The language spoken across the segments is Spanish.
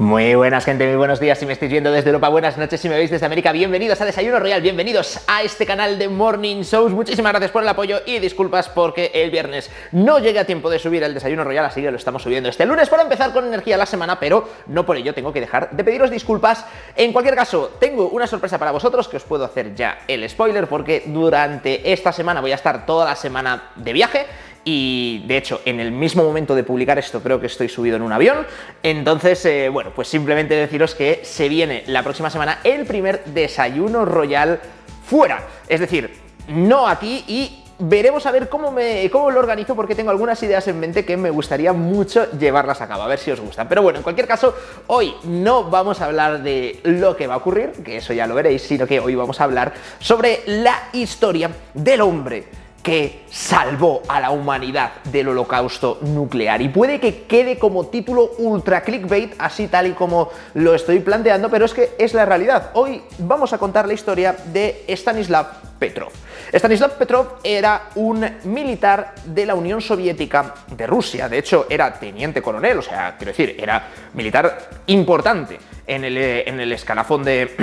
Muy buenas, gente, muy buenos días si me estáis viendo desde Europa, buenas noches si me veis desde América, bienvenidos a Desayuno Royal, bienvenidos a este canal de Morning Shows, muchísimas gracias por el apoyo y disculpas porque el viernes no llegué a tiempo de subir el Desayuno Royal, así que lo estamos subiendo este lunes para empezar con energía la semana, pero no por ello tengo que dejar de pediros disculpas. En cualquier caso, tengo una sorpresa para vosotros que os puedo hacer ya el spoiler, porque durante esta semana voy a estar toda la semana de viaje. Y de hecho, en el mismo momento de publicar esto, creo que estoy subido en un avión. Entonces, bueno, pues simplemente deciros que se viene la próxima semana el primer Desayuno Royal fuera. Es decir, no aquí, y veremos a ver cómo lo organizo, porque tengo algunas ideas en mente que me gustaría mucho llevarlas a cabo, a ver si os gustan. Pero bueno, en cualquier caso, hoy no vamos a hablar de lo que va a ocurrir, que eso ya lo veréis, sino que hoy vamos a hablar sobre la historia del hombre que salvó a la humanidad del holocausto nuclear. Y puede que quede como título ultra clickbait, así tal y como lo estoy planteando, pero es que es la realidad. Hoy vamos a contar la historia de Stanislav Petrov. Stanislav Petrov era un militar de la Unión Soviética de Rusia. De hecho, era teniente coronel, o sea, quiero decir, era militar importante en el escalafón de...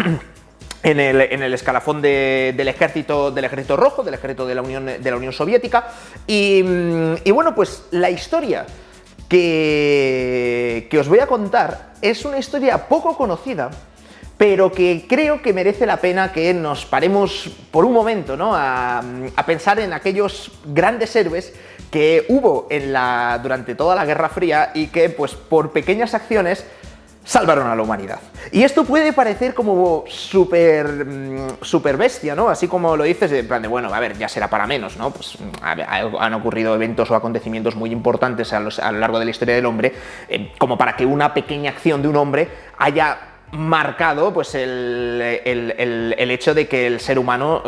En el escalafón del ejército rojo, del ejército de la Unión Soviética. Y bueno, pues la historia que os voy a contar es una historia poco conocida, pero que creo que merece la pena que nos paremos por un momento, ¿no?, a pensar en aquellos grandes héroes que hubo durante toda la Guerra Fría y que, pues, por pequeñas acciones salvaron a la humanidad. Y esto puede parecer como súper bestia, ¿no? Así como lo dices, en plan de, bueno, a ver, ya será para menos, ¿no? Pues han ocurrido eventos o acontecimienos muy importantes a lo largo de la historia del hombre, como para que una pequeña acción de un hombre haya marcado, pues, el hecho de que el ser humano,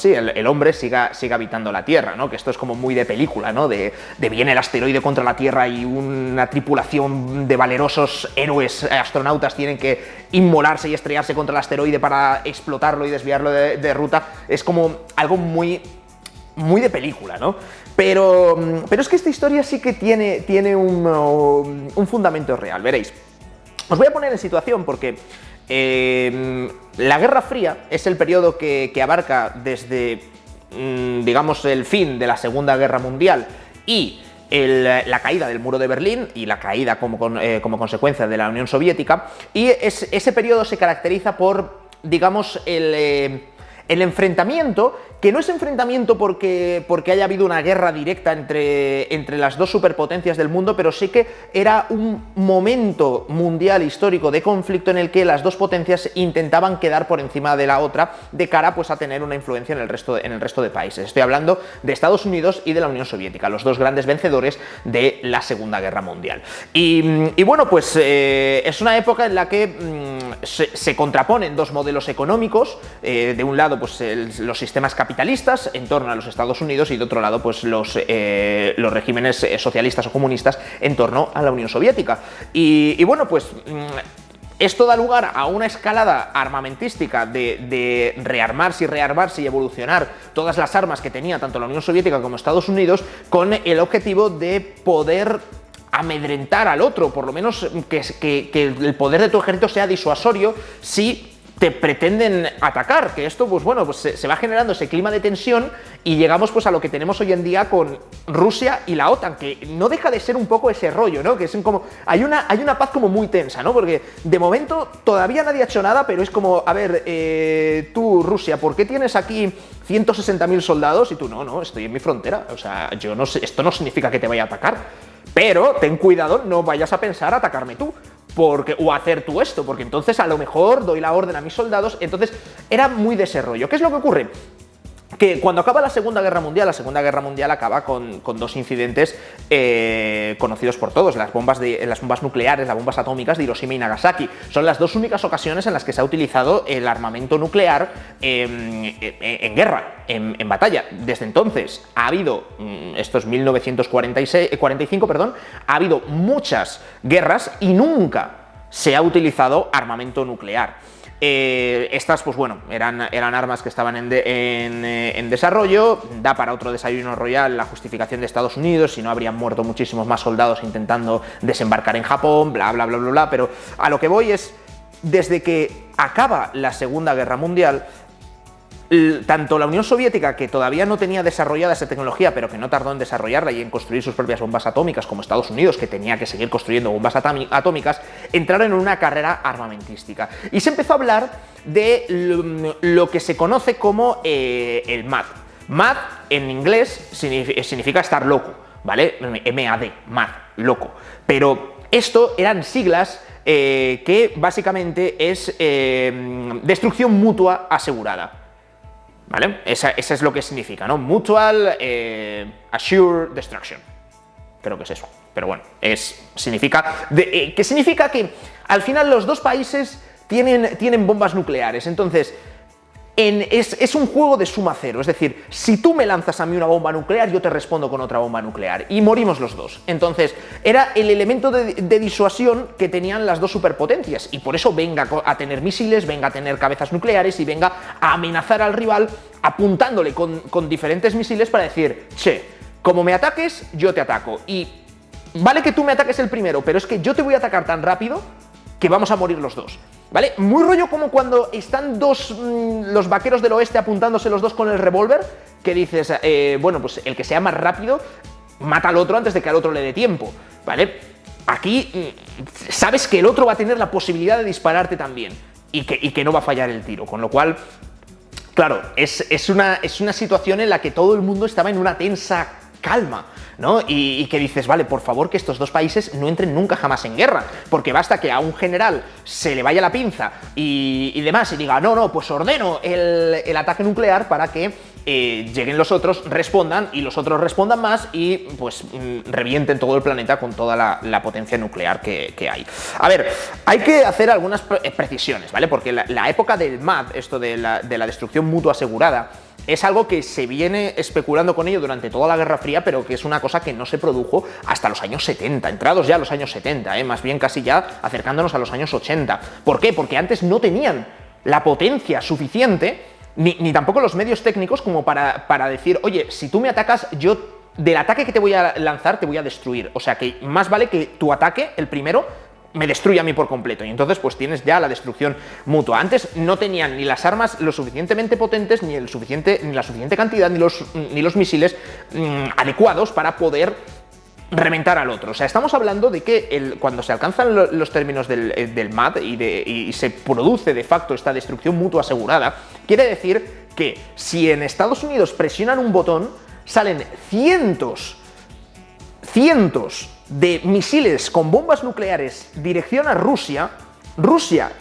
el hombre siga habitando la Tierra, ¿no? Que esto es como muy de película, ¿no? De viene el asteroide contra la Tierra y una tripulación de valerosos héroes astronautas tienen que inmolarse y estrellarse contra el asteroide para explotarlo y desviarlo de ruta. Es como algo muy de película, ¿no? Pero es que esta historia sí que tiene un fundamento real, veréis. Os voy a poner en situación porque la Guerra Fría es el periodo que abarca desde, digamos, el fin de la Segunda Guerra Mundial y la caída del muro de Berlín y la caída como consecuencia de la Unión Soviética, y ese periodo se caracteriza por, digamos, el enfrentamiento, que no es enfrentamiento porque haya habido una guerra directa entre las dos superpotencias del mundo, pero sí que era un momento mundial histórico de conflicto en el que las dos potencias intentaban quedar por encima de la otra de cara, pues, a tener una influencia en el resto de países. Estoy hablando de Estados Unidos y de la Unión Soviética, los dos grandes vencedores de la Segunda Guerra Mundial. Y bueno, pues es una época en la que se contraponen dos modelos económicos, de un lado, pues, los sistemas capitalistas en torno a los Estados Unidos, y de otro lado, pues, los regímenes socialistas o comunistas en torno a la Unión Soviética. Y bueno, pues esto da lugar a una escalada armamentística de rearmarse y evolucionar todas las armas que tenía tanto la Unión Soviética como Estados Unidos, con el objetivo de poder amedrentar al otro, por lo menos que el poder de tu ejército sea disuasorio si te pretenden atacar, que esto, pues bueno, pues se va generando ese clima de tensión y llegamos, pues, a lo que tenemos hoy en día con Rusia y la OTAN, que no deja de ser un poco ese rollo, ¿no? Que es como, hay una paz como muy tensa, ¿no? Porque de momento todavía nadie ha hecho nada, pero es como, a ver, tú, Rusia, ¿por qué tienes aquí 160.000 soldados? Y tú, no, estoy en mi frontera, o sea, yo no sé, esto no significa que te vaya a atacar, pero ten cuidado, no vayas a pensar atacarme tú, o hacer tú esto, porque entonces a lo mejor doy la orden a mis soldados. Entonces era muy de ese rollo. ¿Qué es lo que ocurre? Que cuando acaba la Segunda Guerra Mundial acaba con dos incidentes conocidos por todos, las bombas nucleares, las bombas atómicas de Hiroshima y Nagasaki. Son las dos únicas ocasiones en las que se ha utilizado el armamento nuclear en guerra, en batalla. Desde entonces ha habido, esto es 1945, perdón, ha habido muchas guerras y nunca se ha utilizado armamento nuclear. Estas, pues bueno, eran armas que estaban en desarrollo. Da para otro desayuno royal la justificación de Estados Unidos, si no habrían muerto muchísimos más soldados intentando desembarcar en Japón, bla, bla, bla, bla, bla. Pero a lo que voy es, desde que acaba la Segunda Guerra Mundial, tanto la Unión Soviética, que todavía no tenía desarrollada esa tecnología, pero que no tardó en desarrollarla y en construir sus propias bombas atómicas, como Estados Unidos, que tenía que seguir construyendo bombas atómicas, entraron en una carrera armamentística. Y se empezó a hablar de lo que se conoce como el MAD. MAD, en inglés, significa estar loco, ¿vale? M-A-D, MAD, loco. Pero esto eran siglas que básicamente es destrucción mutua asegurada. ¿Vale? Esa es lo que significa, ¿no? Mutual Assured Destruction. Creo que es eso. Pero bueno, significa que al final los dos países tienen bombas nucleares. Entonces, es un juego de suma cero. Es decir, si tú me lanzas a mí una bomba nuclear, yo te respondo con otra bomba nuclear. Y morimos los dos. Entonces, era el elemento de disuasión que tenían las dos superpotencias. Y por eso venga a tener misiles, venga a tener cabezas nucleares y venga a amenazar al rival apuntándole con diferentes misiles para decir, che, como me ataques, yo te ataco. Y vale que tú me ataques el primero, pero es que yo te voy a atacar tan rápido que vamos a morir los dos. ¿Vale? Muy rollo como cuando están los vaqueros del oeste apuntándose los dos con el revólver, que dices, bueno, pues el que sea más rápido mata al otro antes de que al otro le dé tiempo, ¿vale? Aquí sabes que el otro va a tener la posibilidad de dispararte también y que no va a fallar el tiro, con lo cual, claro, es una situación en la que todo el mundo estaba en una tensa calma, ¿no? Y que dices, vale, por favor, que estos dos países no entren nunca jamás en guerra, porque basta que a un general se le vaya la pinza y demás y diga, no, pues ordeno el ataque nuclear para que lleguen los otros, respondan y los otros respondan más y pues revienten todo el planeta con toda la potencia nuclear que hay. A ver, hay que hacer algunas precisiones, ¿vale? Porque la época del MAD, esto de la destrucción mutua asegurada, es algo que se viene especulando con ello durante toda la Guerra Fría, pero que es una cosa que no se produjo hasta los años 70, entrados ya a los años 70, más bien casi ya acercándonos a los años 80. ¿Por qué? Porque antes no tenían la potencia suficiente, ni tampoco los medios técnicos como para decir, oye, si tú me atacas, yo del ataque que te voy a lanzar te voy a destruir. O sea que más vale que tu ataque, el primero, me destruye a mí por completo, y entonces pues tienes ya la destrucción mutua. Antes no tenían ni las armas lo suficientemente potentes, ni la suficiente cantidad, ni los misiles adecuados para poder reventar al otro. O sea, estamos hablando de que cuando se alcanzan los términos del MAD y se produce de facto esta destrucción mutua asegurada, quiere decir que si en Estados Unidos presionan un botón, salen cientos de misiles con bombas nucleares dirección a Rusia. Rusia,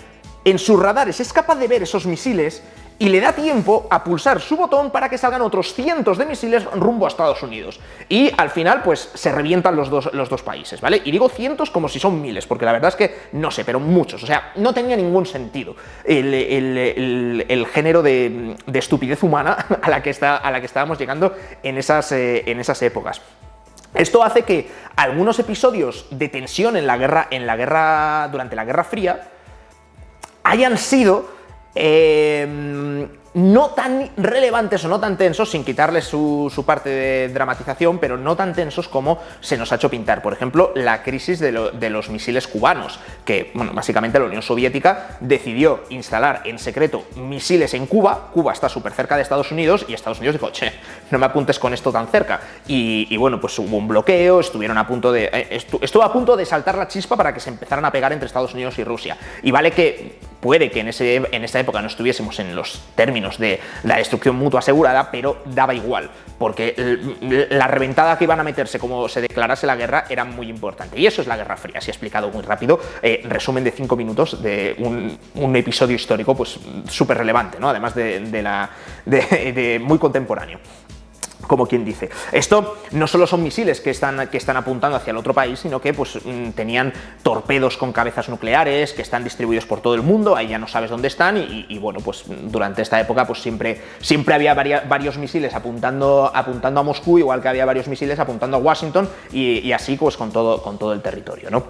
en sus radares, es capaz de ver esos misiles y le da tiempo a pulsar su botón para que salgan otros cientos de misiles rumbo a Estados Unidos. Y al final, pues, se revientan los dos países, ¿vale? Y digo cientos como si son miles, porque la verdad es que no sé, pero muchos. O sea, no tenía ningún sentido el género de estupidez humana a la que estábamos llegando en esas épocas. Esto hace que algunos episodios de tensión durante la Guerra Fría hayan sido no tan relevantes o no tan tensos, sin quitarles su parte de dramatización, pero no tan tensos como se nos ha hecho pintar. Por ejemplo, la crisis de los misiles cubanos, que, bueno, básicamente la Unión Soviética decidió instalar en secreto misiles en Cuba. Cuba está súper cerca de Estados Unidos y Estados Unidos dijo, che, no me apuntes con esto tan cerca. Y bueno, pues hubo un bloqueo, estuvo a punto de saltar la chispa para que se empezaran a pegar entre Estados Unidos y Rusia. Y vale que puede que en esa época no estuviésemos en los términos de la destrucción mutua asegurada, pero daba igual, porque la reventada que iban a meterse como se declarase la guerra era muy importante. Y eso es la Guerra Fría, así explicado muy rápido, resumen de 5 minutos de un episodio histórico pues súper relevante, ¿no? Además de muy contemporáneo, como quien dice. Esto no solo son misiles que están apuntando hacia el otro país, sino que pues tenían torpedos con cabezas nucleares que están distribuidos por todo el mundo, ahí ya no sabes dónde están y bueno, pues durante esta época pues siempre había varios misiles apuntando a Moscú, igual que había varios misiles apuntando a Washington y así pues con todo el territorio, ¿no?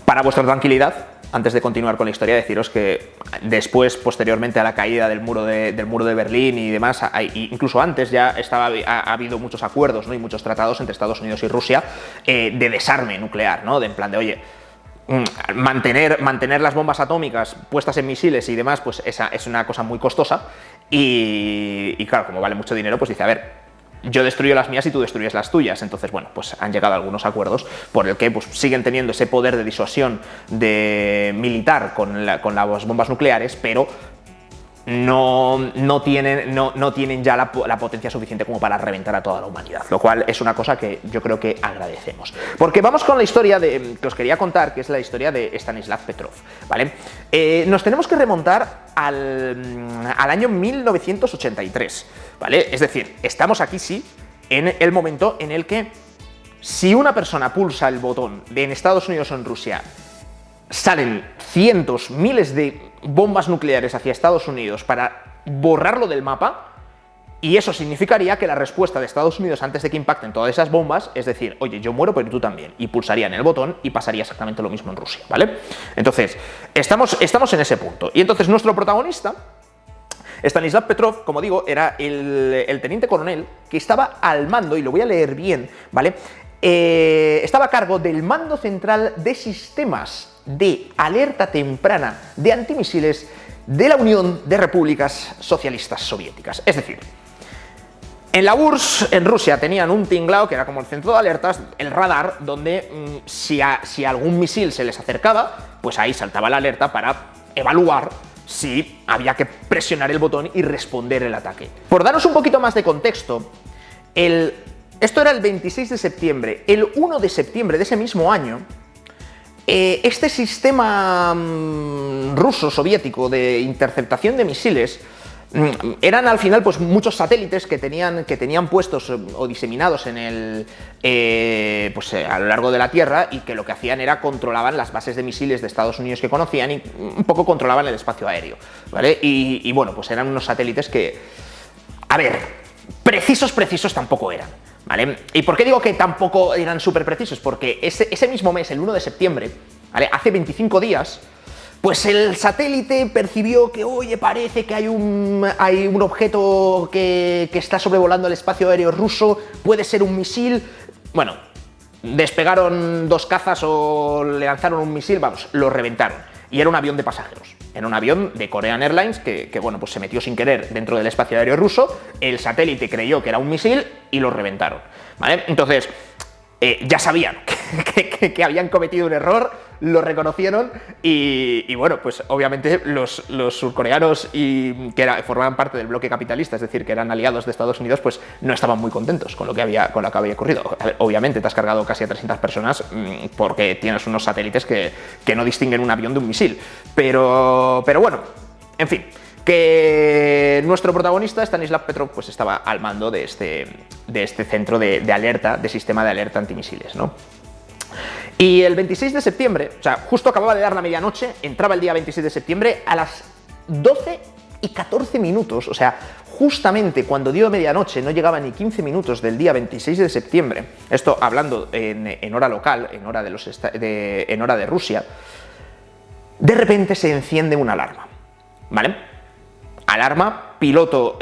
Para vuestra tranquilidad, antes de continuar con la historia, deciros que después, posteriormente a la caída del muro de Berlín y demás, incluso antes ya ha habido muchos acuerdos, ¿no? Y muchos tratados entre Estados Unidos y Rusia de desarme nuclear, ¿no? De en plan de, oye, mantener las bombas atómicas puestas en misiles y demás, pues esa es una cosa muy costosa y claro, como vale mucho dinero, pues dice, a ver, yo destruyo las mías y tú destruyes las tuyas. Entonces, bueno, pues han llegado a algunos acuerdos por el que pues, siguen teniendo ese poder de disuasión militar con las bombas nucleares, pero no tienen ya la potencia suficiente como para reventar a toda la humanidad, lo cual es una cosa que yo creo que agradecemos. Porque vamos con la historia que os quería contar, que es la historia de Stanislav Petrov, ¿vale? Nos tenemos que remontar al año 1983, ¿vale? Es decir, estamos aquí sí en el momento en el que si una persona pulsa el botón en Estados Unidos o en Rusia, salen cientos, miles de bombas nucleares hacia Estados Unidos para borrarlo del mapa, y eso significaría que la respuesta de Estados Unidos antes de que impacten todas esas bombas es decir, oye, yo muero pero tú también, y pulsarían el botón y pasaría exactamente lo mismo en Rusia, ¿vale? Entonces, estamos en ese punto, y entonces nuestro protagonista, Stanislav Petrov, como digo, era el teniente coronel que estaba al mando, y lo voy a leer bien, ¿vale? Estaba a cargo del mando central de sistemas de alerta temprana de antimisiles de la Unión de Repúblicas Socialistas Soviéticas. Es decir, en la URSS, en Rusia, tenían un tinglao que era como el centro de alertas, el radar, donde si algún misil se les acercaba, pues ahí saltaba la alerta para evaluar si había que presionar el botón y responder el ataque. Por daros un poquito más de contexto, esto era el 26 de septiembre. El 1 de septiembre de ese mismo año, este sistema ruso, soviético, de interceptación de misiles, eran al final pues muchos satélites que tenían puestos o diseminados en a lo largo de la Tierra, y que lo que hacían era controlaban las bases de misiles de Estados Unidos que conocían y un poco controlaban el espacio aéreo, ¿vale? Y bueno, pues eran unos satélites que, a ver, precisos tampoco eran, ¿vale? ¿Y por qué digo que tampoco eran súper precisos? Porque ese mismo mes, el 1 de septiembre, ¿vale? Hace 25 días, pues el satélite percibió que, oye, parece que hay un objeto que está sobrevolando el espacio aéreo ruso, puede ser un misil. Bueno, despegaron 2 cazas o le lanzaron un misil, vamos, lo reventaron. Y era un avión de pasajeros. Era un avión de Korean Airlines que bueno, pues se metió sin querer dentro del espacio aéreo ruso, el satélite creyó que era un misil y lo reventaron, ¿vale? Entonces, ya sabían que habían cometido un error, lo reconocieron y bueno, pues obviamente los surcoreanos formaban parte del bloque capitalista, es decir, que eran aliados de Estados Unidos, pues no estaban muy contentos con lo que había ocurrido. A ver, obviamente te has cargado casi a 300 personas porque tienes unos satélites que no distinguen un avión de un misil, pero bueno, en fin, que nuestro protagonista, Stanislav Petrov, pues estaba al mando de este centro de alerta, de sistema de alerta antimisiles, ¿no? Y el 26 de septiembre, o sea, justo acababa de dar la medianoche, entraba el día 26 de septiembre a las 12:14, o sea, justamente cuando dio medianoche, no llegaba ni 15 minutos del día 26 de septiembre, esto hablando en hora local, en hora de Rusia, de repente se enciende una alarma, ¿vale? Alarma, piloto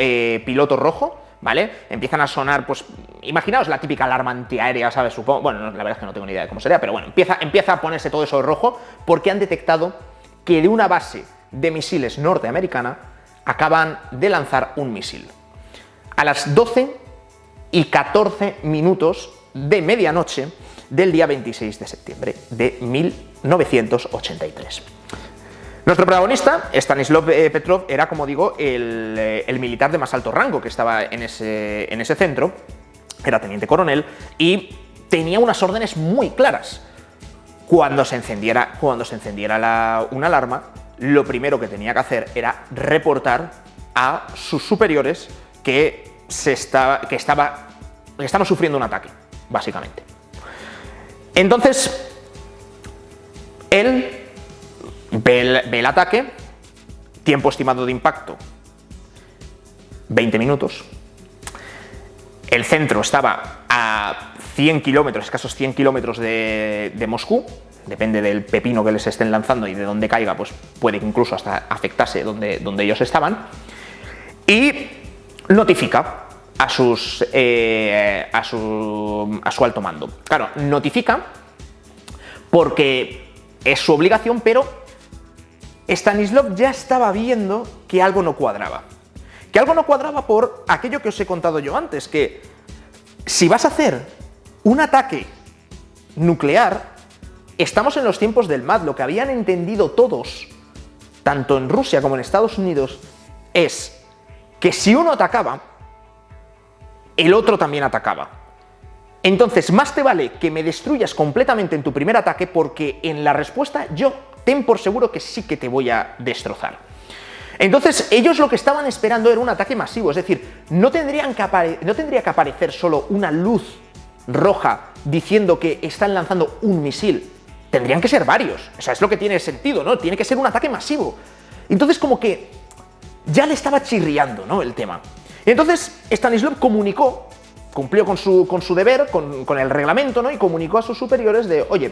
rojo, ¿vale? Empiezan a sonar, pues, imaginaos la típica alarma antiaérea, ¿sabes? Supongo, bueno, la verdad es que no tengo ni idea de cómo sería, pero bueno, empieza a ponerse todo eso rojo porque han detectado que de una base de misiles norteamericana acaban de lanzar un misil. A las 12:14 de medianoche del día 26 de septiembre de 1983. Nuestro protagonista, Stanislav Petrov, era, como digo, el militar de más alto rango que estaba en ese centro, era teniente coronel, y tenía unas órdenes muy claras. Cuando se encendiera una alarma, lo primero que tenía que hacer era reportar a sus superiores que estaban sufriendo un ataque, básicamente. Entonces, él ve el ataque, tiempo estimado de impacto, 20 minutos. El centro estaba a 100 kilómetros, escasos 100 kilómetros de Moscú, depende del pepino que les estén lanzando y de dónde caiga, pues puede incluso hasta afectarse donde ellos estaban, y notifica a su alto mando. Claro, notifica porque es su obligación, pero Stanislav ya estaba viendo que algo no cuadraba. Que algo no cuadraba por aquello que os he contado yo antes, que si vas a hacer un ataque nuclear, estamos en los tiempos del MAD. Lo que habían entendido todos, tanto en Rusia como en Estados Unidos, es que si uno atacaba, el otro también atacaba. Entonces, más te vale que me destruyas completamente en tu primer ataque, porque en la respuesta yo ten por seguro que sí que te voy a destrozar. Entonces, ellos lo que estaban esperando era un ataque masivo, es decir, no tendría que aparecer solo una luz roja diciendo que están lanzando un misil. Tendrían que ser varios, o sea, es lo que tiene sentido, ¿no? Tiene que ser un ataque masivo. Entonces, como que ya le estaba chirriando, ¿no?, el tema. Entonces, Stanislav cumplió con su deber, con el reglamento, ¿no?, y comunicó a sus superiores de, oye,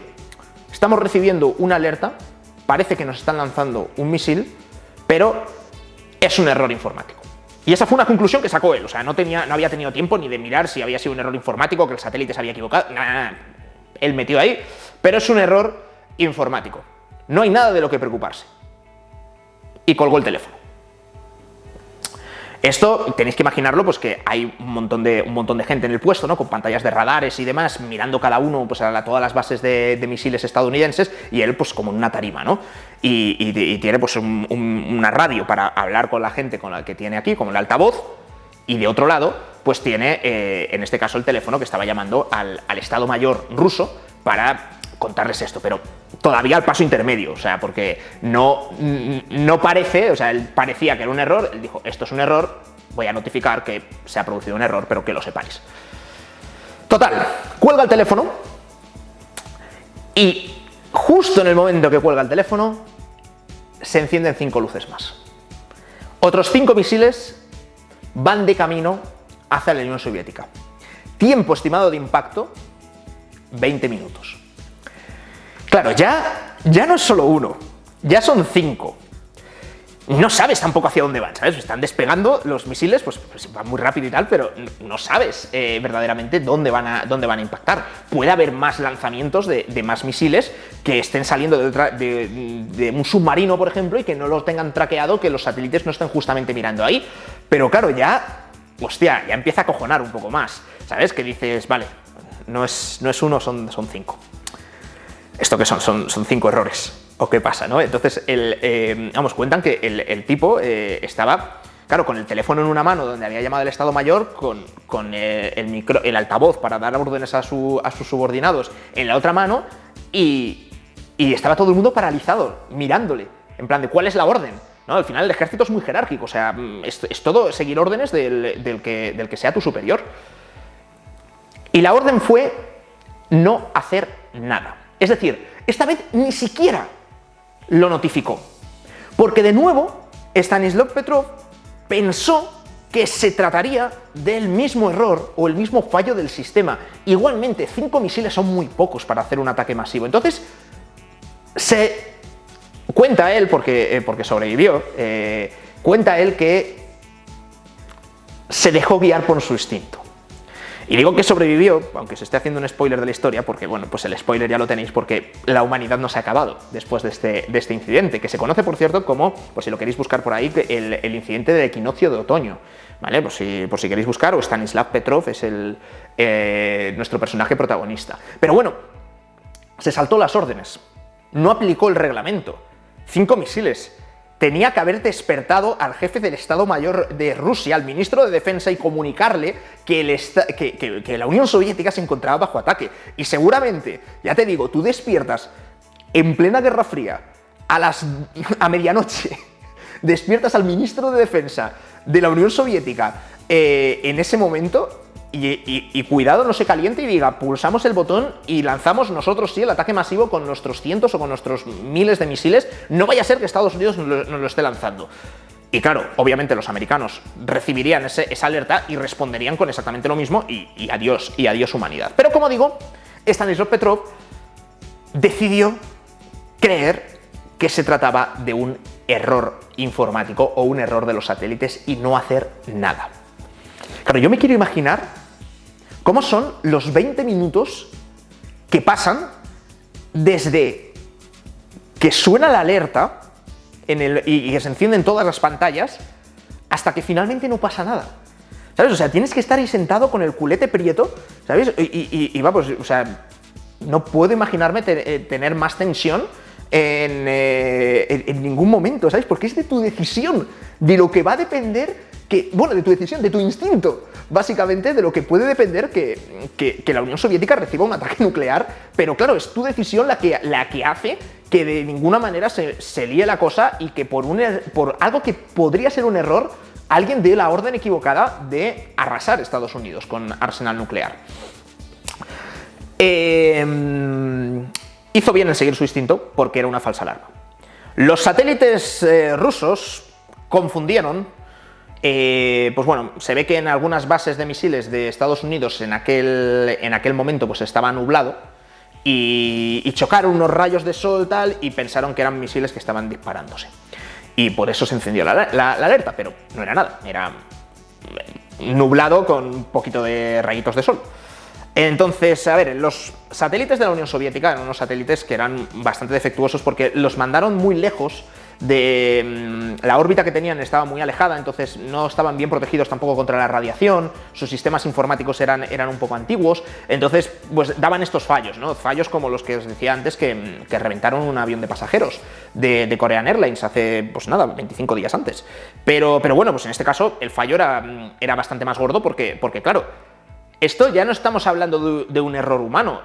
estamos recibiendo una alerta, parece que nos están lanzando un misil, pero es un error informático. Y esa fue una conclusión que sacó él, o sea, no había tenido tiempo ni de mirar si había sido un error informático, que el satélite se había equivocado, nada. Él metió ahí, pero es un error informático. No hay nada de lo que preocuparse. Y colgó el teléfono. Esto tenéis que imaginarlo, pues que hay un montón de gente en el puesto, ¿no?, con pantallas de radares y demás, mirando cada uno, pues a todas las bases de misiles estadounidenses, y él pues como en una tarima, ¿no? Y tiene pues una radio para hablar con la gente con la que tiene aquí, como el altavoz, y de otro lado pues tiene, en este caso, el teléfono que estaba llamando al Estado Mayor ruso para contarles esto, pero todavía al paso intermedio, o sea, porque no parece, o sea, él parecía que era un error, él dijo, esto es un error, voy a notificar que se ha producido un error, pero que lo sepáis. Total, cuelga el teléfono, y justo en el momento que cuelga el teléfono, se encienden 5 luces más. Otros 5 misiles van de camino hacia la Unión Soviética. Tiempo estimado de impacto, 20 minutos. Claro, ya no es solo uno, ya son 5. No sabes tampoco hacia dónde van, ¿sabes? Están despegando los misiles, pues van muy rápido y tal, pero no sabes verdaderamente dónde van a impactar. Puede haber más lanzamientos de más misiles que estén saliendo de un submarino, por ejemplo, y que no los tengan traqueado, que los satélites no estén justamente mirando ahí. Pero claro, ya empieza a acojonar un poco más, ¿sabes? Que dices, vale, no es uno, son 5. ¿Esto qué son? Son 5 errores. ¿O qué pasa, no? Entonces, cuentan que el tipo estaba, claro, con el teléfono en una mano donde había llamado el Estado Mayor, con el altavoz para dar órdenes a sus subordinados en la otra mano, y estaba todo el mundo paralizado, mirándole, en plan de ¿cuál es la orden? ¿No? Al final el ejército es muy jerárquico, o sea, es todo seguir órdenes del que sea tu superior. Y la orden fue no hacer nada. Es decir, esta vez ni siquiera lo notificó. Porque de nuevo, Stanislav Petrov pensó que se trataría del mismo error o el mismo fallo del sistema. Igualmente, 5 misiles son muy pocos para hacer un ataque masivo. Entonces, se cuenta él, porque sobrevivió, cuenta él que se dejó guiar por su instinto. Y digo que sobrevivió, aunque se esté haciendo un spoiler de la historia, porque bueno, pues el spoiler ya lo tenéis, porque la humanidad no se ha acabado después de este incidente, que se conoce, por cierto, como, pues si lo queréis buscar por ahí, el incidente del equinoccio de otoño, ¿vale? Por si queréis buscar, o Stanislav Petrov es nuestro personaje protagonista. Pero bueno, se saltó las órdenes, no aplicó el reglamento, 5 misiles. Tenía que haber despertado al jefe del Estado Mayor de Rusia, al ministro de Defensa, y comunicarle que la Unión Soviética se encontraba bajo ataque. Y seguramente, ya te digo, tú despiertas en plena Guerra Fría, a medianoche, despiertas al ministro de Defensa de la Unión Soviética en ese momento, y cuidado, no se caliente y diga, pulsamos el botón y lanzamos nosotros sí el ataque masivo con nuestros cientos o con nuestros miles de misiles, no vaya a ser que Estados Unidos nos lo esté lanzando. Y claro, obviamente los americanos recibirían esa alerta y responderían con exactamente lo mismo, y adiós humanidad. Pero como digo, Stanislav Petrov decidió creer que se trataba de un error informático o un error de los satélites y no hacer nada. Claro, yo me quiero imaginar cómo son los 20 minutos que pasan desde que suena la alerta y que se encienden todas las pantallas hasta que finalmente no pasa nada. ¿Sabes? O sea, tienes que estar ahí sentado con el culete prieto, ¿sabes? Y vamos, o sea, no puedo imaginarme tener más tensión en ningún momento, ¿sabes? Porque es de tu decisión, de lo que va a depender, de tu decisión, de tu instinto, básicamente, de lo que puede depender que la Unión Soviética reciba un ataque nuclear, pero claro, es tu decisión la que hace que de ninguna manera se líe la cosa y que por algo que podría ser un error, alguien dé la orden equivocada de arrasar Estados Unidos con arsenal nuclear. Hizo bien en seguir su instinto porque era una falsa alarma. Los satélites rusos confundieron, pues bueno, se ve que en algunas bases de misiles de Estados Unidos en aquel momento pues estaba nublado y chocaron unos rayos de sol tal y pensaron que eran misiles que estaban disparándose. Y por eso se encendió la alerta, pero no era nada, era nublado con un poquito de rayitos de sol. Entonces, a ver, los satélites de la Unión Soviética eran unos satélites que eran bastante defectuosos porque los mandaron muy lejos de la órbita que tenían, estaba muy alejada, entonces no estaban bien protegidos tampoco contra la radiación, sus sistemas informáticos eran un poco antiguos, entonces pues daban estos fallos, ¿no? Fallos como los que os decía antes que reventaron un avión de pasajeros de Korean Airlines hace, pues nada, 25 días antes. Pero bueno, pues en este caso el fallo era bastante más gordo porque claro, esto ya no estamos hablando de un error humano,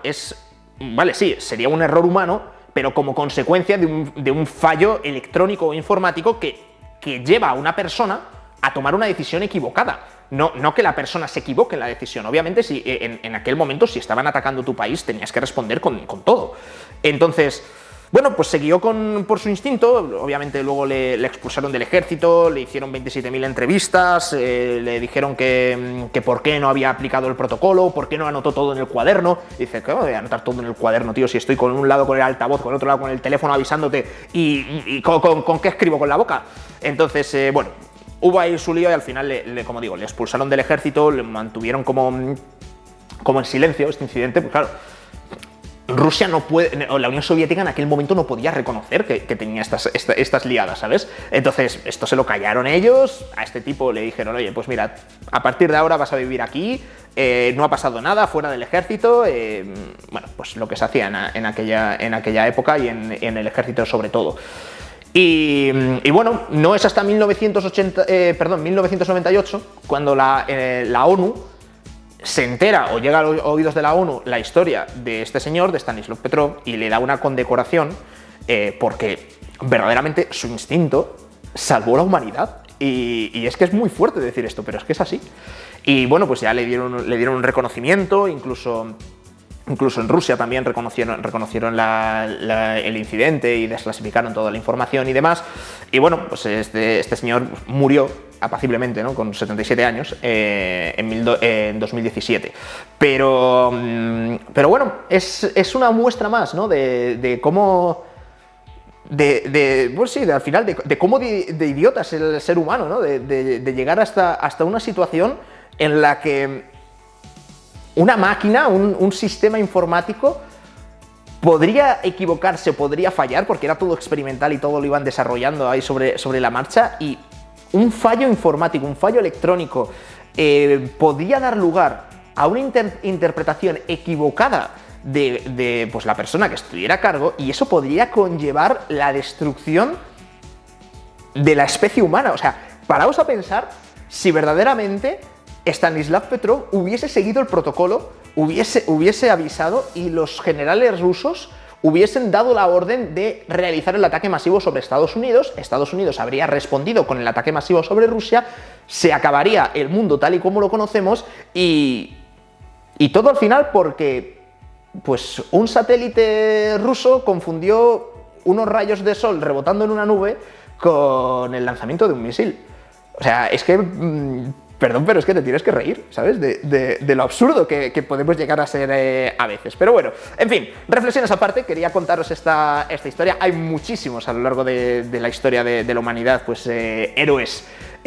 vale, sí, sería un error humano, pero como consecuencia de un fallo electrónico o informático que lleva a una persona a tomar una decisión equivocada. No que la persona se equivoque en la decisión. Obviamente, si en aquel momento, si estaban atacando tu país, tenías que responder con todo. Entonces, bueno, pues siguió por su instinto. Obviamente luego le expulsaron del ejército, le hicieron 27.000 entrevistas, le dijeron que por qué no había aplicado el protocolo, por qué no anotó todo en el cuaderno. Y dice, ¿cómo voy a anotar todo en el cuaderno, tío? Si estoy con un lado con el altavoz, con el otro lado con el teléfono avisándote y ¿con qué escribo? ¿Con la boca? Entonces, bueno, hubo ahí su lío y al final, como digo, le expulsaron del ejército, le mantuvieron como en silencio este incidente, pues claro. Rusia no puede, o la Unión Soviética en aquel momento no podía reconocer que tenía estas liadas, ¿sabes? Entonces, esto se lo callaron ellos, a este tipo le dijeron, oye, pues mira, a partir de ahora vas a vivir aquí, no ha pasado nada fuera del ejército, bueno, pues lo que se hacía en aquella época y en el ejército sobre todo. Y bueno, no es hasta 1998 cuando la ONU se entera o llega a los oídos de la ONU la historia de este señor, de Stanislav Petrov, y le da una condecoración porque verdaderamente su instinto salvó la humanidad. Y es que es muy fuerte decir esto, pero es que es así. Y bueno, pues ya le dieron un reconocimiento, incluso en Rusia también reconocieron el incidente y desclasificaron toda la información y demás. Y bueno, pues este señor murió apaciblemente, ¿no? Con 77 años en 2017. Pero bueno, es una muestra más, ¿no? De cómo... pues sí, al final, de cómo de idiota es el ser humano, ¿no? De llegar hasta una situación en la que una máquina, un sistema informático podría equivocarse, podría fallar, porque era todo experimental y todo lo iban desarrollando ahí sobre la marcha, y un fallo informático, un fallo electrónico podía dar lugar a una interpretación equivocada de pues, la persona que estuviera a cargo, y eso podría conllevar la destrucción de la especie humana. O sea, paraos a pensar si verdaderamente Stanislav Petrov hubiese seguido el protocolo, hubiese avisado y los generales rusos hubiesen dado la orden de realizar el ataque masivo sobre Estados Unidos. Estados Unidos habría respondido con el ataque masivo sobre Rusia, se acabaría el mundo tal y como lo conocemos y todo al final porque pues un satélite ruso confundió unos rayos de sol rebotando en una nube con el lanzamiento de un misil. O sea, es que perdón, pero es que te tienes que reír, ¿sabes? De lo absurdo que podemos llegar a ser a veces. Pero bueno, en fin, reflexiones aparte, quería contaros esta historia. Hay muchísimos a lo largo de la historia de la humanidad, pues héroes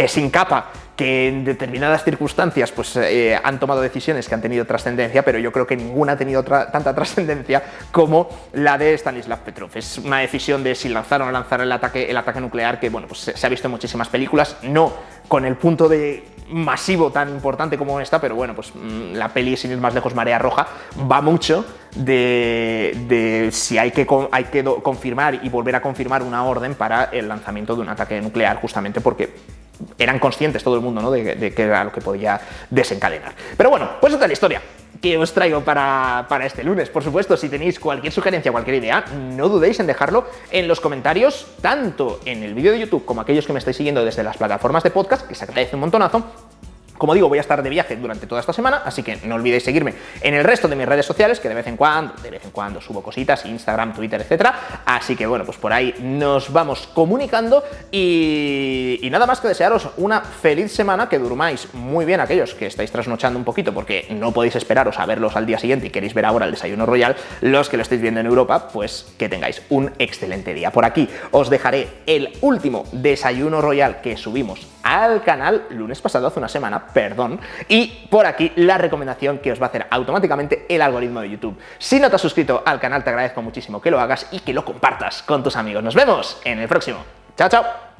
sin capa, que en determinadas circunstancias pues, han tomado decisiones que han tenido trascendencia, pero yo creo que ninguna ha tenido tanta trascendencia como la de Stanislav Petrov. Es una decisión de si lanzar o no lanzar el ataque nuclear que, bueno, pues se ha visto en muchísimas películas, no con el punto de masivo tan importante como esta, pero bueno, pues la peli, sin ir más lejos, Marea Roja, va mucho de si hay que confirmar y volver a confirmar una orden para el lanzamiento de un ataque nuclear, justamente porque eran conscientes todo el mundo, ¿no?, de qué era lo que podía desencadenar. Pero bueno, pues esta es la historia que os traigo para este lunes. Por supuesto, si tenéis cualquier sugerencia, cualquier idea, no dudéis en dejarlo en los comentarios, tanto en el vídeo de YouTube como aquellos que me estáis siguiendo desde las plataformas de podcast, que se agradece un montonazo. Como digo, voy a estar de viaje durante toda esta semana, así que no olvidéis seguirme en el resto de mis redes sociales, que de vez en cuando subo cositas, Instagram, Twitter, etcétera. Así que bueno, pues por ahí nos vamos comunicando y nada más que desearos una feliz semana, que durmáis muy bien aquellos que estáis trasnochando un poquito porque no podéis esperaros a verlos al día siguiente y queréis ver ahora el desayuno royal. Los que lo estáis viendo en Europa, pues que tengáis un excelente día. Por aquí os dejaré el último desayuno royal que subimos al canal lunes pasado, hace una semana, perdón, y por aquí la recomendación que os va a hacer automáticamente el algoritmo de YouTube. Si no te has suscrito al canal, te agradezco muchísimo que lo hagas y que lo compartas con tus amigos. Nos vemos en el próximo. Chao, chao.